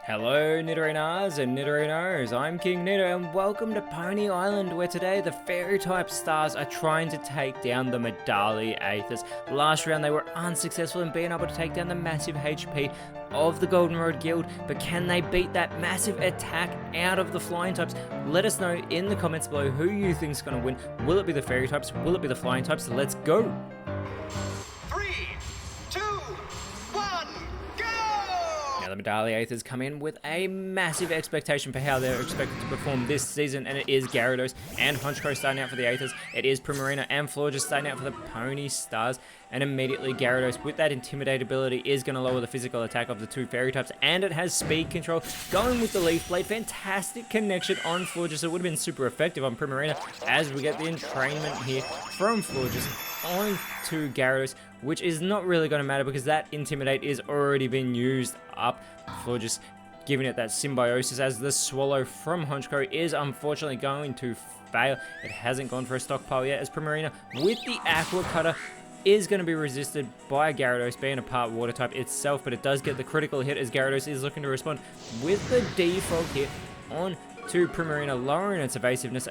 Hello Nidorinas and Nidorinos, I'm KingNido and welcome to Pony Island, where today the fairy type stars are trying to take down the Medali Aethers. Last round they were unsuccessful in being able to take down the massive HP of the Golden Road Guild, but can they beat that massive attack out of the flying types? Let us know in the comments below who you think is going to win. Will it be the fairy types? Will it be the flying types? Let's go! Now the Medali Aethers come in with a massive expectation for how they're expected to perform this season, and it is Gyarados and Honchkrow starting out for the Aethers. It is Primarina and Florges starting out for the Pony Stars, and immediately Gyarados with that Intimidate ability is going to lower the physical attack of the two fairy types, and it has speed control. Going with the Leaf Blade, fantastic connection on Florges. It would have been super effective on Primarina as we get the entrainment here from Florges on to Gyarados, which is not really going to matter because that Intimidate is already been used up. Florges giving it that symbiosis as the Swallow from Honchkrow is unfortunately going to fail. It hasn't gone for a stockpile yet, as Primarina with the Aqua Cutter is going to be resisted by Gyarados, being a part water type itself, but it does get the critical hit as Gyarados is looking to respond with the Defog hit on to Primarina, lowering its evasiveness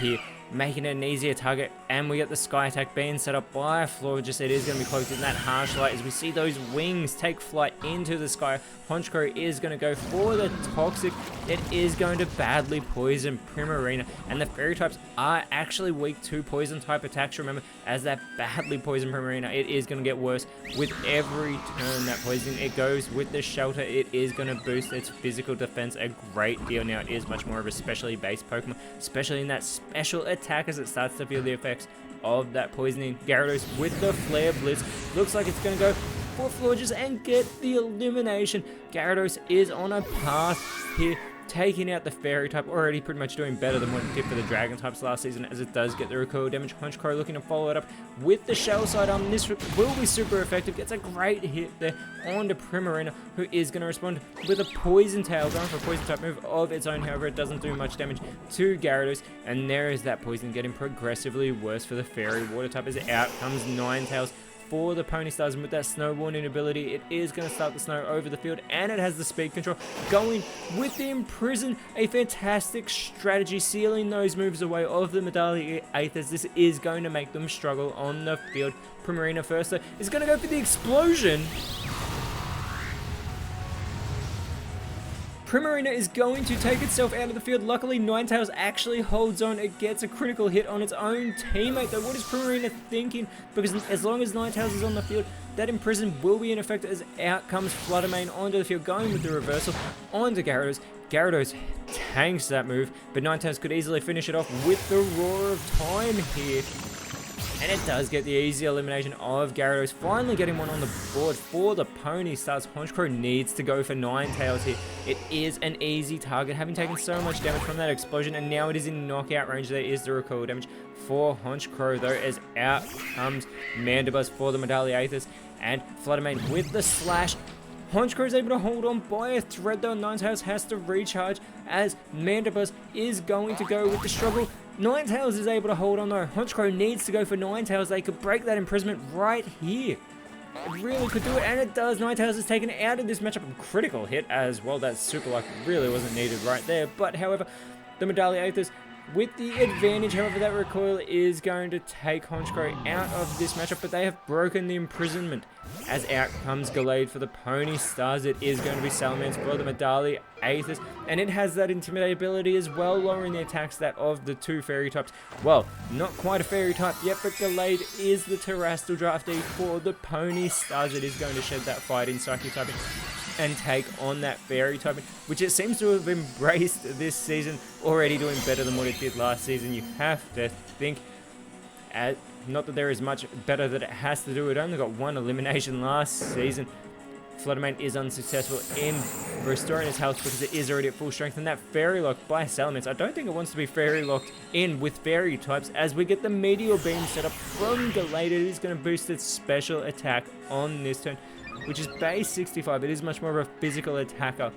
here, making it an easier target, and we get the Sky Attack being set up by Florges. It is going to be cloaked in that harsh light as we see those wings take flight into the sky. Honchkrow is going to go for the Toxic. It is going to badly poison Primarina, and the fairy types are actually weak to poison type attacks, remember, as that badly poison Primarina, it is going to get worse with every turn that poison it goes. With the Shelter, it is going to boost its physical defense a great deal. Now it is much more of a specially based Pokemon, especially in that special attack as it starts to feel the effects of that poisoning. Gyarados with the Flare Blitz looks like it's going to go for Florges and get the elimination. Gyarados is on a path here, taking out the fairy type, already pretty much doing better than what it did for the dragon types last season, as it does get the recoil damage. Honchkrow looking to follow it up with the Shell Side Arm. This will be super effective, gets a great hit there onto Primarina, who is going to respond with a Poison Tail, going for a poison type move of its own. However, it doesn't do much damage to Gyarados, and there is that poison getting progressively worse for the fairy water type, as out comes Ninetales for the Pony Stars, and with that Snow Warning ability, it is going to start the snow over the field, and it has the speed control going with the Imprison, a fantastic strategy, sealing those moves away of the Medali Aethers. This is going to make them struggle on the field. Primarina first though is going to go for the Explosion. Primarina is going to take itself out of the field. Luckily, Ninetales actually holds on. It gets a critical hit on its own teammate, though. What is Primarina thinking? Because as long as Ninetales is on the field, that Imprison will be in effect, as out comes Fluttermane onto the field, going with the reversal onto Gyarados. Gyarados tanks that move, but Ninetales could easily finish it off with the Roar of Time here. And it does get the easy elimination of Gyarados, finally getting one on the board for the Pony Stars. Honchkrow needs to go for Ninetales here. It is an easy target, having taken so much damage from that explosion, and now it is in knockout range. There is the recoil damage for Honchkrow though, as out comes Mandibuzz for the Medali Aethers, and Fluttermane with the slash. Honchkrow is able to hold on by a thread though. Ninetales has to recharge as Mandibuzz is going to go with the struggle. Ninetales is able to hold on though. Honchkrow needs to go for Ninetales. They could break that imprisonment right here. It really could do it, and it does. Ninetales is taken out of this matchup. A critical hit as well. That Super Luck really wasn't needed right there. But however, the Medali Aethers with the advantage. However, that recoil is going to take Honchkrow out of this matchup, but they have broken the imprisonment. As out comes Gallade for the Pony Stars, it is going to be Salamence for the Medali Aethers, and it has that Intimidate ability as well, lowering the attacks that of the two fairy types. Well, not quite a fairy type yet, but Gallade is the Terrestrial draftee for the Pony Stars. It is going to shed that fighting Psychic typing and take on that fairy typing, which it seems to have embraced this season, already doing better than what it did last season. You have to think, not that there is much better that it has to do. It only got one elimination last season. Fluttermane is unsuccessful in restoring his health because it is already at full strength, and that Fairy Lock by Salamence, I don't think it wants to be Fairy Locked in with Fairy types, as we get the Meteor Beam set up from Gallade. It is going to boost its special attack on this turn, which is base 65. It is much more of a physical attacker.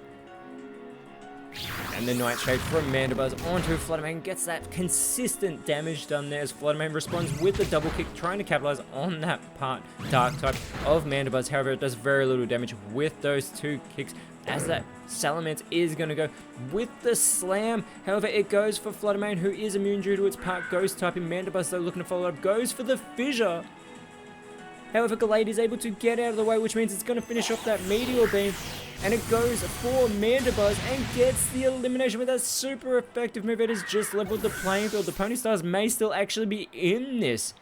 And the Nightshade from Mandibuzz onto Fluttermane gets that consistent damage done there, as Fluttermane responds with the double kick, trying to capitalize on that part Dark type of Mandibuzz. However, it does very little damage with those two kicks as that Salamence is going to go with the Slam. However, it goes for Fluttermane, who is immune due to its part Ghost type. Mandibuzz, though, looking to follow up, goes for the Fissure. However, Gallade is able to get out of the way, which means it's going to finish off that Meteor Beam. And it goes for Mandibuzz and gets the elimination with that super effective move. It has just leveled the playing field. The Pony Stars may still actually be in this,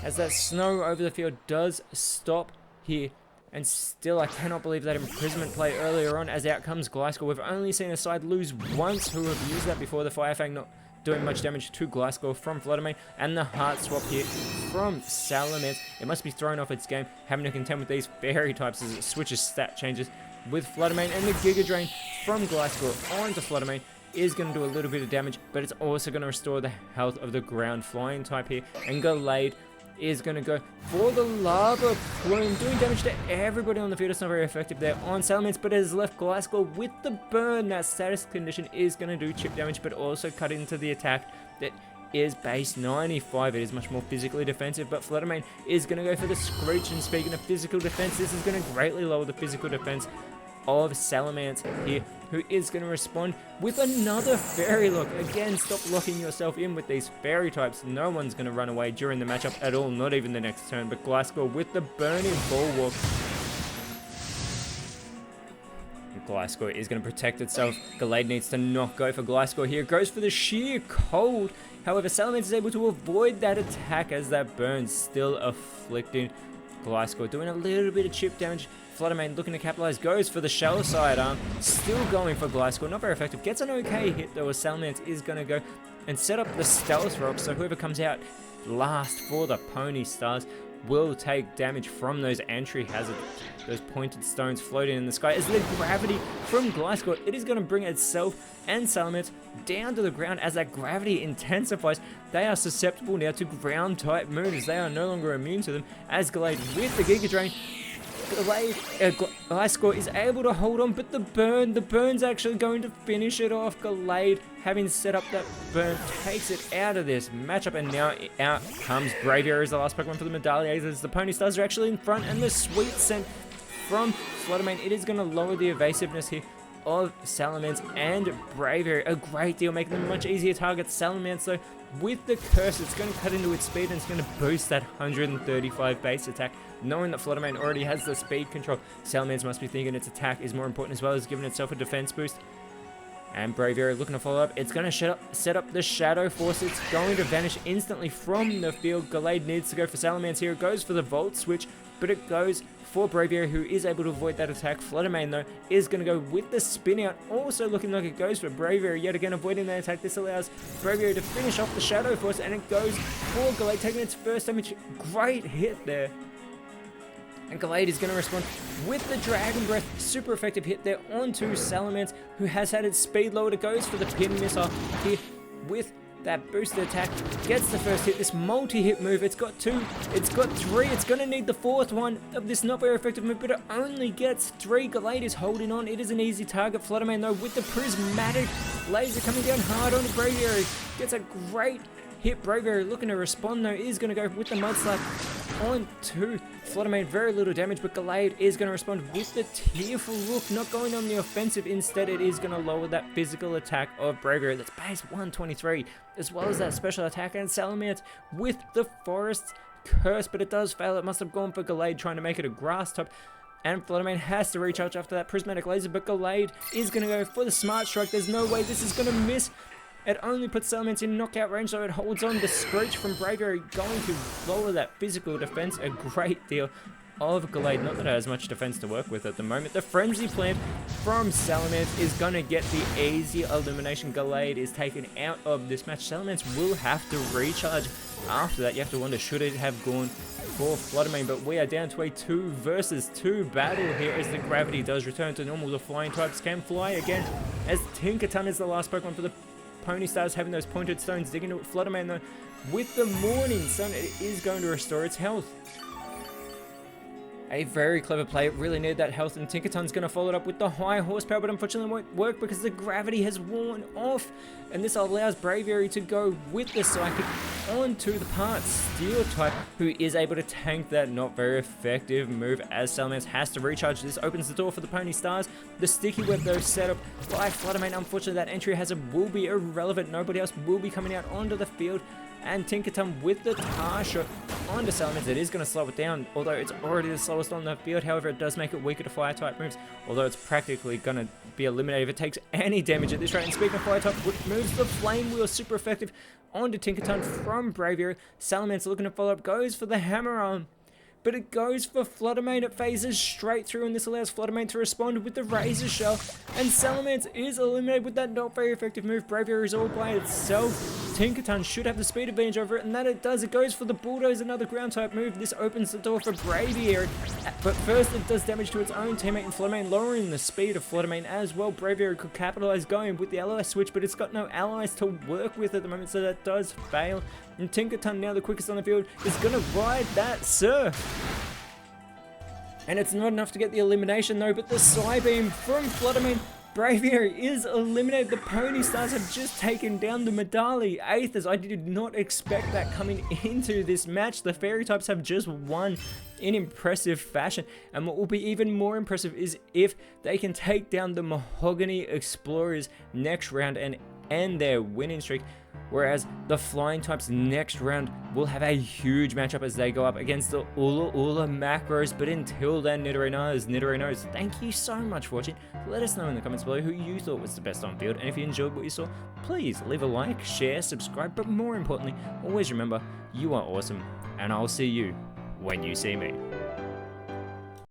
as that snow over the field does stop here. And still, I cannot believe that imprisonment play earlier on, as out comes Gliscor. We've only seen a side lose once who have used that before. The Fire Fang not doing much damage to Gliscor from Fluttermane, and the Heart Swap here from Salamence. It must be thrown off its game, having to contend with these Fairy types as it switches stat changes with Fluttermane, and the Giga Drain from Gliscor onto Fluttermane is going to do a little bit of damage, but it's also going to restore the health of the ground flying type here, and Gallade is going to go for the Lava Plume, doing damage to everybody on the field. It's not very effective there on Salamence, but it has left Gliscor with the burn. That status condition is going to do chip damage, but also cut into the attack that is base 95. It is much more physically defensive, but Fluttermane is going to go for the Screech, and speaking of physical defense, this is going to greatly lower the physical defense of Salamence here, who is going to respond with another Fairy Lock. Again, stop locking yourself in with these Fairy types. No one's going to run away during the matchup at all, not even the next turn. But Gliscor with the Burning Bulwark. Gliscor is going to protect itself. Gallade needs to not go for Gliscor here. Goes for the Sheer Cold. However, Salamence is able to avoid that attack as that burn still afflicting Gliscor, doing a little bit of chip damage. Fluttermane looking to capitalize, goes for the Shell Sidearm, still going for Gliscor, not very effective. Gets an okay hit though, as Salamence is going to go and set up the Stealth Rock, so whoever comes out last for the Pony Stars will take damage from those entry hazards, those pointed stones floating in the sky. As the gravity from Gliscor, it is going to bring itself and Salamence down to the ground. As that gravity intensifies, they are susceptible now to ground type moves. They are no longer immune to them, as Gallade with the Giga Drain. Gliscor is able to hold on, but the burn's actually going to finish it off. Gallade, having set up that burn, takes it out of this matchup, and now out comes Braviary as the last Pokemon for the Medallions, as the Pony Stars are actually in front, and the Sweet Scent from Fluttermane, it is going to lower the evasiveness here of Salamence and Braviary a great deal, making them much easier targets. Salamence, though, with the Curse, it's going to cut into its speed, and it's going to boost that 135 base attack. Knowing that Fluttermane already has the speed control, Salamence must be thinking its attack is more important, as well as giving itself a defense boost. And Braviary looking to follow up. It's going to set up the Shadow Force. It's going to vanish instantly from the field. Gallade needs to go for Salamence here. It goes for the Volt Switch, but it goes for Braviary, who is able to avoid that attack. Fluttermane, though, is going to go with the Spin Out, also looking like it goes for Braviary, yet again avoiding that attack. This allows Braviary to finish off the Shadow Force, and it goes for Gallade, taking its first damage. Great hit there. And Gallade is going to respond with the Dragon Breath. Super effective hit there onto Salamence, who has had its speed lowered. It goes for the Pin Missile here with that boosted attack. Gets the first hit. This multi-hit move, it's got two, it's got three. It's going to need the fourth one of this not very effective move, but it only gets three. Gallade is holding on. It is an easy target. Fluttermane, though, with the Prismatic Laser coming down hard on Braviary. Gets a great hit. Braviary looking to respond, though, is going to go with the Mud Slap on to Fluttermane. Very little damage, but Gallade is going to respond with the Tearful Look, not going on the offensive. Instead, it is going to lower that physical attack of Braviary. That's base 123, as well as that special attack. And Salamence with the Forest Curse, but it does fail. It must have gone for Gallade, trying to make it a Grass type. And Fluttermane has to recharge after that Prismatic Laser, but Gallade is going to go for the Smart Strike. There's no way this is going to miss. It only puts Salamence in knockout range, so it holds on. The Screech from Braviary going to lower that physical defense a great deal of Gallade. Not that it has much defense to work with at the moment. The Frenzy Plant from Salamence is going to get the easy elimination. Gallade is taken out of this match. Salamence will have to recharge after that. You have to wonder, should it have gone for Fluttermane? But we are down to a 2 versus 2 battle here, as the gravity does return to normal. The flying types can fly again, as Tinkaton is the last Pokemon for the Pony Stars, having those pointed stones digging into Fluttermane, though, with the Morning Sun, it is going to restore its health. A very clever play. It really needed that health, and Tinkaton's going to follow it up with the high horsepower, but unfortunately it won't work because the gravity has worn off, and this allows Braviary to go with the Psychic onto the part Steel type, who is able to tank that not very effective move as Salamence has to recharge. This opens the door for the Pony Stars. The Sticky Web though set up by Fluttermane. Unfortunately that entry hazard will be irrelevant. Nobody else will be coming out onto the field, and Tinkaton with the tar shot onto Salamence. It is going to slow it down, although it's already the slowest on the field. However, it does make it weaker to fire type moves, although it's practically going to be eliminated if it takes any damage at this rate. And speaking of fire type moves, the Flame Wheel super effective onto Tinkaton from Braviary. Salamence looking to follow up, goes for the Hammer Arm, but it goes for Fluttermane. It phases straight through, and this allows Fluttermane to respond with the Razor Shell, and Salamence is eliminated with that not very effective move. Braviary is all by itself. Tinkaton should have the speed advantage over it, and that it does. It goes for the Bulldoze, another ground type move. This opens the door for Braviary, but first it does damage to its own teammate in Fluttermane, lowering the speed of Fluttermane as well. Braviary could capitalize going with the ally switch, but it's got no allies to work with at the moment, so that does fail. And Tinkaton, now the quickest on the field, is going to ride that Surf. And it's not enough to get the elimination though, but the Psybeam from Fluttermane. Braviary is eliminated. The Pony Stars have just taken down the Medali Aethers. I did not expect that coming into this match. The Fairy types have just won in impressive fashion, and what will be even more impressive is if they can take down the Mahogany Explorers next round and end their winning streak. Whereas the Flying types next round will have a huge matchup as they go up against the Ula Macros. But until then, Nidorinos, thank you so much for watching. Let us know in the comments below who you thought was the best on field, and if you enjoyed what you saw, please leave a like, share, subscribe, but more importantly, always remember, you are awesome, and I'll see you when you see me.